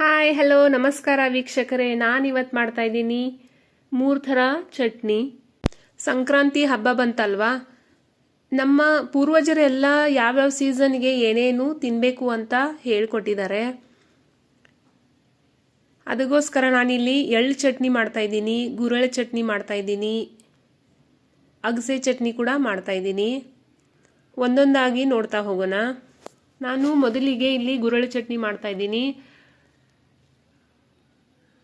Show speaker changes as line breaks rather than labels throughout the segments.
Hi hello ನಮಸ್ಕಾರ ವೀಕ್ಷಕರೇ, ನಾನಿವತ್ತು ಮಾಡ್ತಾ ಇದ್ದೀನಿ 3 ಥರ ಚಟ್ನಿ. ಸಂಕ್ರಾಂತಿ ಹಬ್ಬ ಬಂತಲ್ವಾ, ನಮ್ಮ ಪೂರ್ವಜರೆಲ್ಲ ಯಾವ್ಯಾವ ಸೀಸನ್ಗೆ ಏನೇನು ತಿನ್ನಬೇಕು ಅಂತ ಹೇಳ್ಕೊಟ್ಟಿದ್ದಾರೆ. ಅದಕ್ಕೋಸ್ಕರ ನಾನಿಲ್ಲಿ ಎಳ್ಳು ಚಟ್ನಿ ಮಾಡ್ತಾ ಇದ್ದೀನಿ, ಗುರೆಳ್ಳು ಚಟ್ನಿ ಮಾಡ್ತಾ ಇದ್ದೀನಿ, ಅಗಸೆ ಚಟ್ನಿ ಕೂಡ ಮಾಡ್ತಾ ಇದ್ದೀನಿ. ಒಂದೊಂದಾಗಿ ನೋಡ್ತಾ ಹೋಗೋಣ. ನಾನು ಮೊದಲಿಗೆ ಇಲ್ಲಿ ಗುರೆಳ್ಳು ಚಟ್ನಿ ಮಾಡ್ತಾ ಇದ್ದೀನಿ.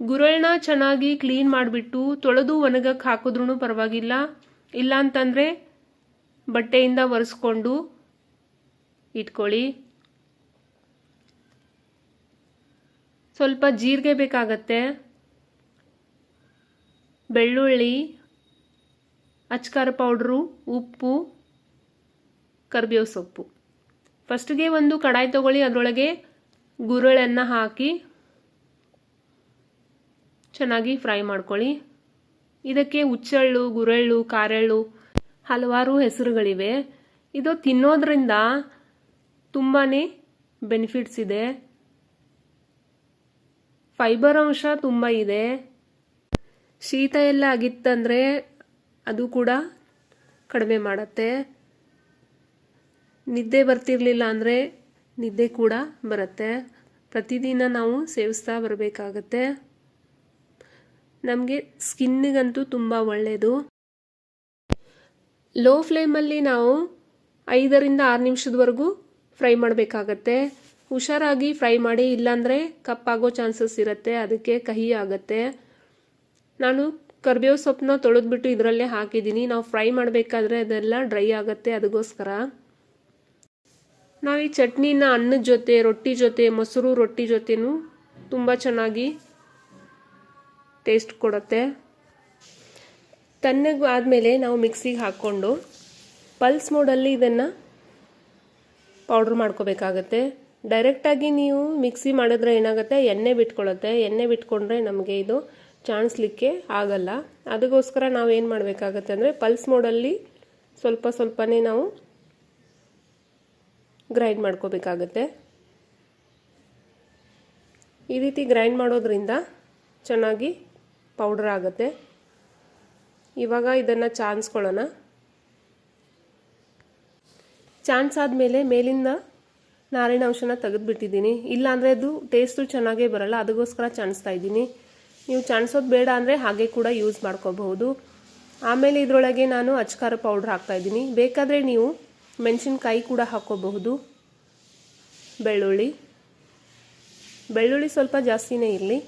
ಗುರೆಳ್ಳನ್ನ ಚೆನ್ನಾಗಿ ಕ್ಲೀನ್ ಮಾಡಿಬಿಟ್ಟು ತೊಳೆದು ಒಣಗಕ್ಕೆ ಹಾಕಿದ್ರೂ ಪರವಾಗಿಲ್ಲ, ಇಲ್ಲ ಅಂತಂದರೆ ಬಟ್ಟೆಯಿಂದ ಒರೆಸ್ಕೊಂಡು ಇಟ್ಕೊಳ್ಳಿ. ಸ್ವಲ್ಪ ಜೀರಿಗೆ ಬೇಕಾಗತ್ತೆ, ಬೆಳ್ಳುಳ್ಳಿ, ಅಚ್ಕಾರ ಪೌಡ್ರು, ಉಪ್ಪು, ಕರಿಬೇವು ಸೊಪ್ಪು. ಫಸ್ಟ್ಗೆ ಒಂದು ಕಡಾಯಿ ತಗೊಳ್ಳಿ, ಅದರೊಳಗೆ ಗುರೆಳ್ಳನ್ನು ಹಾಕಿ ಚೆನ್ನಾಗಿ ಫ್ರೈ ಮಾಡ್ಕೊಳ್ಳಿ. ಇದಕ್ಕೆ ಹುಚ್ಚೆಳ್ಳು, ಗುರೆಳ್ಳು, ಕಾರೆಳ್ಳು ಹಲವಾರು ಹೆಸರುಗಳಿವೆ. ಇದು ತಿನ್ನೋದ್ರಿಂದ ತುಂಬಾ ಬೆನಿಫಿಟ್ಸ್ ಇದೆ. ಫೈಬರ್ ಅಂಶ ತುಂಬ ಇದೆ. ಶೀತ ಎಲ್ಲ ಆಗಿತ್ತಂದರೆ ಅದು ಕೂಡ ಕಡಿಮೆ ಮಾಡುತ್ತೆ. ನಿದ್ದೆ ಬರ್ತಿರ್ಲಿಲ್ಲ ಅಂದರೆ ನಿದ್ದೆ ಕೂಡ ಬರುತ್ತೆ. ಪ್ರತಿದಿನ ನಾವು ಸೇವಿಸ್ತಾ ಬರಬೇಕಾಗತ್ತೆ. ನಮಗೆ ಸ್ಕಿನ್ನಿಗಂತೂ ತುಂಬ ಒಳ್ಳೆಯದು. ಲೋ ಫ್ಲೇಮಲ್ಲಿ ನಾವು 5ರಿಂದ 6 ನಿಮಿಷದವರೆಗೂ ಫ್ರೈ ಮಾಡಬೇಕಾಗತ್ತೆ. ಹುಷಾರಾಗಿ ಫ್ರೈ ಮಾಡಿ, ಇಲ್ಲಾಂದರೆ ಕಪ್ಪಾಗೋ ಚಾನ್ಸಸ್ ಇರುತ್ತೆ, ಅದಕ್ಕೆ ಕಹಿ ಆಗುತ್ತೆ. ನಾನು ಕರಿಬೇವು ಸೊಪ್ಪನ್ನ ತೊಳೆದ್ಬಿಟ್ಟು ಇದರಲ್ಲೇ ಹಾಕಿದ್ದೀನಿ. ನಾವು ಫ್ರೈ ಮಾಡಬೇಕಾದ್ರೆ ಅದೆಲ್ಲ ಡ್ರೈ ಆಗುತ್ತೆ, ಅದಕ್ಕೋಸ್ಕರ. ನಾವು ಈ ಚಟ್ನಿನ ಅನ್ನದ ಜೊತೆ, ರೊಟ್ಟಿ ಜೊತೆ, ಮೊಸರು ರೊಟ್ಟಿ ಜೊತೆನೂ ತುಂಬ ಚೆನ್ನಾಗಿ ಟೇಸ್ಟ್ ಕೊಡುತ್ತೆ. ತಣ್ಣಗೆ ಆದಮೇಲೆ ನಾವು ಮಿಕ್ಸಿಗೆ ಹಾಕ್ಕೊಂಡು ಪಲ್ಸ್ ಮೋಡಲ್ಲಿ ಇದನ್ನು ಪೌಡ್ರ್ ಮಾಡ್ಕೋಬೇಕಾಗತ್ತೆ. ಡೈರೆಕ್ಟಾಗಿ ನೀವು ಮಿಕ್ಸಿ ಮಾಡಿದ್ರೆ ಏನಾಗುತ್ತೆ, ಎಣ್ಣೆ ಬಿಟ್ಕೊಳ್ಳುತ್ತೆ. ಎಣ್ಣೆ ಬಿಟ್ಕೊಂಡ್ರೆ ನಮಗೆ ಇದು ಚಾಣಿಸ್ಲಿಕ್ಕೆ ಆಗಲ್ಲ. ಅದಕ್ಕೋಸ್ಕರ ನಾವು ಏನು ಮಾಡಬೇಕಾಗತ್ತೆ ಅಂದರೆ ಪಲ್ಸ್ ಮೋಡಲ್ಲಿ ಸ್ವಲ್ಪ ಸ್ವಲ್ಪನೇ ನಾವು ಗ್ರೈಂಡ್ ಮಾಡ್ಕೋಬೇಕಾಗತ್ತೆ. ಈ ರೀತಿ ಗ್ರೈಂಡ್ ಮಾಡೋದ್ರಿಂದ ಚೆನ್ನಾಗಿ ಪೌಡರ್ ಆಗುತ್ತೆ. ಇವಾಗ ಇದನ್ನು ಚಾನ್ಸ್ಕೊಳ್ಳೋಣ. ಚಾನ್ಸ್ ಆದಮೇಲೆ ಮೇಲಿಂದ ನಾರಿನ ಅಂಶನ ತೆಗೆದುಬಿಟ್ಟಿದ್ದೀನಿ. ಇಲ್ಲಾಂದರೆ ಅದು ಟೇಸ್ಟು ಚೆನ್ನಾಗೇ ಬರಲ್ಲ, ಅದಕ್ಕೋಸ್ಕರ ಚಾಣಿಸ್ತಾ ಇದ್ದೀನಿ. ನೀವು ಚಾಣಿಸೋದು ಬೇಡ ಅಂದರೆ ಹಾಗೆ ಕೂಡ ಯೂಸ್ ಮಾಡ್ಕೋಬಹುದು. ಆಮೇಲೆ ಇದರೊಳಗೆ ನಾನು ಅಚ್ಕಾರ ಪೌಡ್ರ್ ಹಾಕ್ತಾಯಿದ್ದೀನಿ. ಬೇಕಾದರೆ ನೀವು ಮೆಣಸಿನ್ಕಾಯಿ ಕೂಡ ಹಾಕ್ಕೋಬಹುದು. ಬೆಳ್ಳುಳ್ಳಿ ಸ್ವಲ್ಪ ಜಾಸ್ತಿನೇ ಇರಲಿ.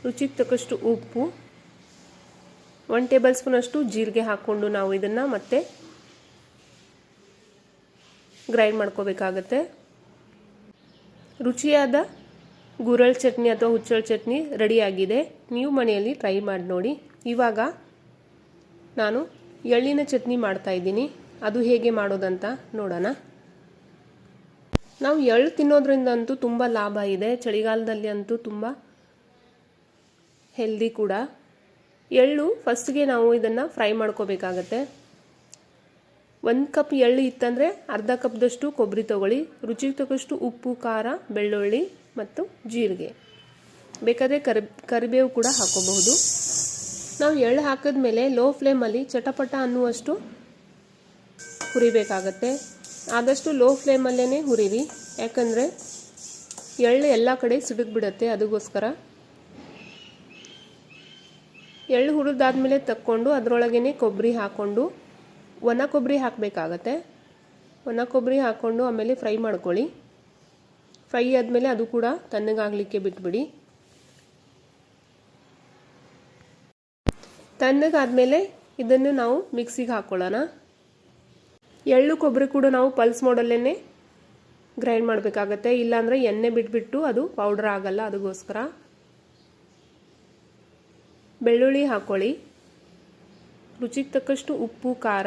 ರುಚಿಗೆ ತಕ್ಕಷ್ಟು ಉಪ್ಪು, 1 ಟೇಬಲ್ ಸ್ಪೂನಷ್ಟು ಜೀರಿಗೆ ಹಾಕ್ಕೊಂಡು ನಾವು ಇದನ್ನು ಮತ್ತೆ ಗ್ರೈಂಡ್ ಮಾಡ್ಕೋಬೇಕಾಗತ್ತೆ. ರುಚಿಯಾದ ಗುರೆಳ್ಳು ಚಟ್ನಿ ಅಥವಾ ಹುಚ್ಚೆಳ್ಳು ಚಟ್ನಿ ರೆಡಿಯಾಗಿದೆ. ನೀವು ಮನೆಯಲ್ಲಿ ಟ್ರೈ ಮಾಡಿ ನೋಡಿ. ಇವಾಗ ನಾನು ಎಳ್ಳಿನ ಚಟ್ನಿ ಮಾಡ್ತಾಯಿದ್ದೀನಿ. ಅದು ಹೇಗೆ ಮಾಡೋದಂತ ನೋಡೋಣ. ನಾವು ಎಳ್ಳು ತಿನ್ನೋದ್ರಿಂದ ಅಂತೂ ತುಂಬ ಲಾಭ ಇದೆ. ಚಳಿಗಾಲದಲ್ಲಿ ಅಂತೂ ತುಂಬ ಹೆಲ್ದಿ ಕೂಡ. ಎಳ್ಳು ಫಸ್ಟ್ಗೆ ನಾವು ಇದನ್ನು ಫ್ರೈ ಮಾಡ್ಕೋಬೇಕಾಗತ್ತೆ. 1 ಕಪ್ ಎಳ್ಳು ಇತ್ತಂದರೆ ಅರ್ಧ ಕಪ್ದಷ್ಟು ಕೊಬ್ಬರಿ ತಗೊಳ್ಳಿ. ರುಚಿಗೆ ತಕ್ಕಷ್ಟು ಉಪ್ಪು, ಖಾರ, ಬೆಳ್ಳುಳ್ಳಿ ಮತ್ತು ಜೀರಿಗೆ. ಬೇಕಾದರೆ ಕರಿಬೇವು ಕೂಡ ಹಾಕೋಬಹುದು. ನಾವು ಎಳ್ಳು ಹಾಕಿದ್ಮೇಲೆ ಲೋ ಫ್ಲೇಮಲ್ಲಿ ಚಟಪಟ ಅನ್ನುವಷ್ಟು ಹುರಿಬೇಕಾಗತ್ತೆ. ಆದಷ್ಟು ಲೋ ಫ್ಲೇಮಲ್ಲೇ ಹುರಿರಿ, ಯಾಕಂದರೆ ಎಳ್ಳು ಎಲ್ಲ ಕಡೆ ಸಿಡಿದ್ಬಿಡುತ್ತೆ, ಅದಕ್ಕೋಸ್ಕರ. ಎಳ್ಳು ಹುರಿದಾದ್ಮೇಲೆ ತಕ್ಕೊಂಡು ಅದರೊಳಗೇ ಕೊಬ್ಬರಿ ಹಾಕ್ಕೊಂಡು, ಒಣ ಕೊಬ್ಬರಿ ಹಾಕಬೇಕಾಗತ್ತೆ. ಒಣ ಕೊಬ್ಬರಿ ಹಾಕ್ಕೊಂಡು ಆಮೇಲೆ ಫ್ರೈ ಮಾಡ್ಕೊಳ್ಳಿ. ಫ್ರೈ ಆದಮೇಲೆ ಅದು ಕೂಡ ತಣ್ಣಗಾಗಲಿಕ್ಕೆ ಬಿಟ್ಬಿಡಿ. ತಣ್ಣಗಾದಮೇಲೆ ಇದನ್ನು ನಾವು ಮಿಕ್ಸಿಗೆ ಹಾಕ್ಕೊಳ್ಳೋಣ. ಎಳ್ಳು ಕೊಬ್ಬರಿ ಕೂಡ ನಾವು ಪಲ್ಸ್ ಮೋಡಲ್ಲೇ ಗ್ರೈಂಡ್ ಮಾಡಬೇಕಾಗತ್ತೆ, ಇಲ್ಲಾಂದರೆ ಎಣ್ಣೆ ಬಿಟ್ಬಿಟ್ಟು ಅದು ಪೌಡ್ರ್ ಆಗಲ್ಲ, ಅದಕ್ಕೋಸ್ಕರ. ಬೆಳ್ಳುಳ್ಳಿ ಹಾಕ್ಕೊಳ್ಳಿ. ರುಚಿಗೆ ತಕ್ಕಷ್ಟು ಉಪ್ಪು, ಖಾರ,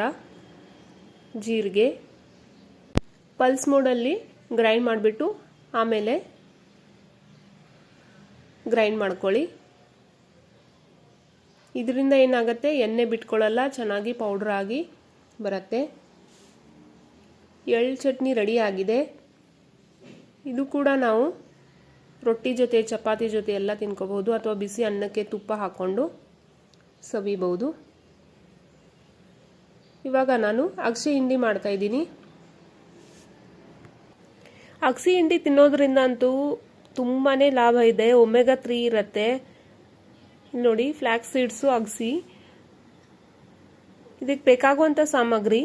ಜೀರಿಗೆ. ಪಲ್ಸ್ ಮೋಡಲ್ಲಿ ಗ್ರೈಂಡ್ ಮಾಡಿಬಿಟ್ಟು ಆಮೇಲೆ ಗ್ರೈಂಡ್ ಮಾಡ್ಕೊಳ್ಳಿ. ಇದರಿಂದ ಏನಾಗುತ್ತೆ, ಎಣ್ಣೆ ಬಿಟ್ಕೊಳ್ಳಲ್ಲ, ಚೆನ್ನಾಗಿ ಪೌಡ್ರ್ ಆಗಿ ಬರುತ್ತೆ. ಎಳ್ಳು ಚಟ್ನಿ ರೆಡಿ ಆಗಿದೆ. ಇದು ಕೂಡ ನಾವು ರೊಟ್ಟಿ ಜೊತೆ ಚಪಾತಿ ಜೊತೆ ಎಲ್ಲ ತಿನ್ಕೋಬಹುದು, ಅಥವಾ ಬಿಸಿ ಅನ್ನಕ್ಕೆ ತುಪ್ಪ ಹಾಕ್ಕೊಂಡು ಸವಿಬಹುದು. ಇವಾಗ ನಾನು ಅಗಸೆ ಹಿಂಡಿ ಮಾಡ್ತಾ ಇದ್ದೀನಿ. ಅಗಸೆ ಹಿಂಡಿ ತಿನ್ನೋದ್ರಿಂದ ಅಂತೂ ತುಂಬಾ ಲಾಭ ಇದೆ. ಒಮೆಗಾ 3 ಇರುತ್ತೆ ನೋಡಿ. ಫ್ಲ್ಯಾಕ್ಸ್ ಸೀಡ್ಸು, ಅಗಸೆ. ಇದಕ್ಕೆ ಬೇಕಾಗುವಂಥ ಸಾಮಗ್ರಿ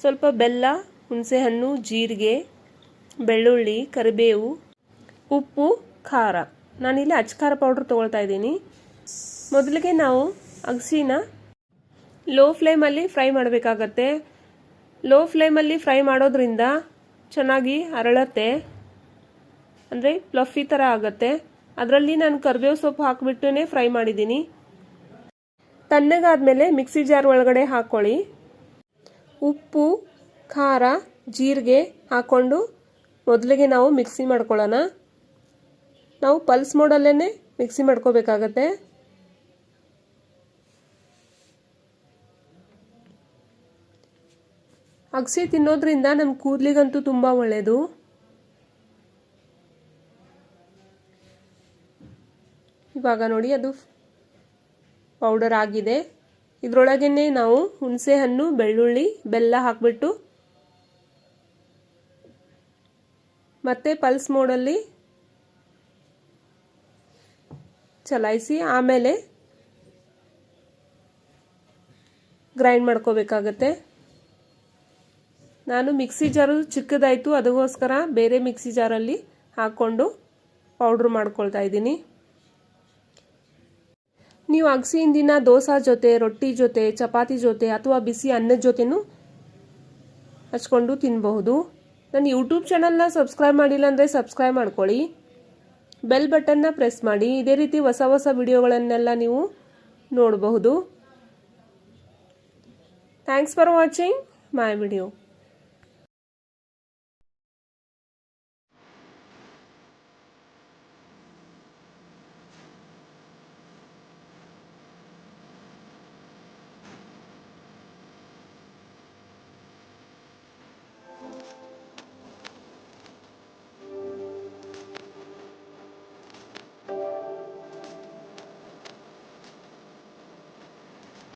ಸ್ವಲ್ಪ ಬೆಲ್ಲ, ಹುಣಸೆಹಣ್ಣು, ಜೀರಿಗೆ, ಬೆಳ್ಳುಳ್ಳಿ, ಕರಿಬೇವು, ಉಪ್ಪು, ಖಾರ. ನಾನಿಲ್ಲಿ ಅಚ್ಕಾರ ಪೌಡ್ರ್ ತೊಗೊಳ್ತಾ ಇದ್ದೀನಿ. ಮೊದಲಿಗೆ ನಾವು ಅಗಸೆನ ಲೋ ಫ್ಲೇಮಲ್ಲಿ ಫ್ರೈ ಮಾಡಬೇಕಾಗತ್ತೆ. ಲೋ ಫ್ಲೇಮಲ್ಲಿ ಫ್ರೈ ಮಾಡೋದ್ರಿಂದ ಚೆನ್ನಾಗಿ ಅರಳತ್ತೆ, ಅಂದರೆ ಫ್ಲಫಿ ಥರ ಆಗುತ್ತೆ. ಅದರಲ್ಲಿ ನಾನು ಕರಿಬೇವು ಸೊಪ್ಪು ಹಾಕಿಬಿಟ್ಟೇ ಫ್ರೈ ಮಾಡಿದ್ದೀನಿ. ತಣ್ಣಗಾದ್ಮೇಲೆ ಮಿಕ್ಸಿ ಜಾರ್ ಒಳಗಡೆ ಹಾಕ್ಕೊಳ್ಳಿ. ಉಪ್ಪು, ಖಾರ, ಜೀರಿಗೆ ಹಾಕ್ಕೊಂಡು ಮೊದಲಿಗೆ ನಾವು ಮಿಕ್ಸಿ ಮಾಡ್ಕೊಳ್ಳೋಣ. ನಾವು ಪಲ್ಸ್ ಮೋಡಲ್ಲೇ ಮಿಕ್ಸಿ ಮಾಡ್ಕೋಬೇಕಾಗತ್ತೆ. ಅಗಸೆ ತಿನ್ನೋದ್ರಿಂದ ನಮ್ಮ ಕೂದಲಿಗಂತೂ ತುಂಬ ಒಳ್ಳೆಯದು. ಇವಾಗ ನೋಡಿ ಅದು ಪೌಡರ್ ಆಗಿದೆ. ಇದರೊಳಗೇ ನಾವು ಹುಣಸೆ ಹಣ್ಣು, ಬೆಳ್ಳುಳ್ಳಿ, ಬೆಲ್ಲ ಹಾಕಿಬಿಟ್ಟು ಮತ್ತೆ ಪಲ್ಸ್ ಮೋಡಲ್ಲಿ ಚಲಾಯಿಸಿ ಆಮೇಲೆ ಗ್ರೈಂಡ್ ಮಾಡ್ಕೋಬೇಕಾಗತ್ತೆ. ನಾನು ಮಿಕ್ಸಿ ಜಾರು ಚಿಕ್ಕದಾಯಿತು, ಅದಕ್ಕೋಸ್ಕರ ಬೇರೆ ಮಿಕ್ಸಿ ಜಾರಲ್ಲಿ ಹಾಕ್ಕೊಂಡು ಪೌಡ್ರ್ ಮಾಡ್ಕೊಳ್ತಾ ಇದ್ದೀನಿ. ನೀವು ಅಗಸೆ ಹಿಂಡಿನ ದೋಸೆ ಜೊತೆ, ರೊಟ್ಟಿ ಜೊತೆ, ಚಪಾತಿ ಜೊತೆ ಅಥವಾ ಬಿಸಿ ಅನ್ನದ ಜೊತೆನೂ ಹಚ್ಕೊಂಡು ತಿನ್ನಬಹುದು. ನನ್ನ ಯೂಟ್ಯೂಬ್ ಚಾನಲ್ನ ಸಬ್ಸ್ಕ್ರೈಬ್ ಮಾಡಿಲ್ಲ ಅಂದರೆ ಸಬ್ಸ್ಕ್ರೈಬ್ ಮಾಡ್ಕೊಳ್ಳಿ. ಬೆಲ್ ಬಟನ್ನ ಪ್ರೆಸ್ ಮಾಡಿ. ಇದೇ ರೀತಿ ಹೊಸ ಹೊಸ ವಿಡಿಯೋಗಳನ್ನೆಲ್ಲ ನೀವು ನೋಡಬಹುದು. Thanks for watching my video.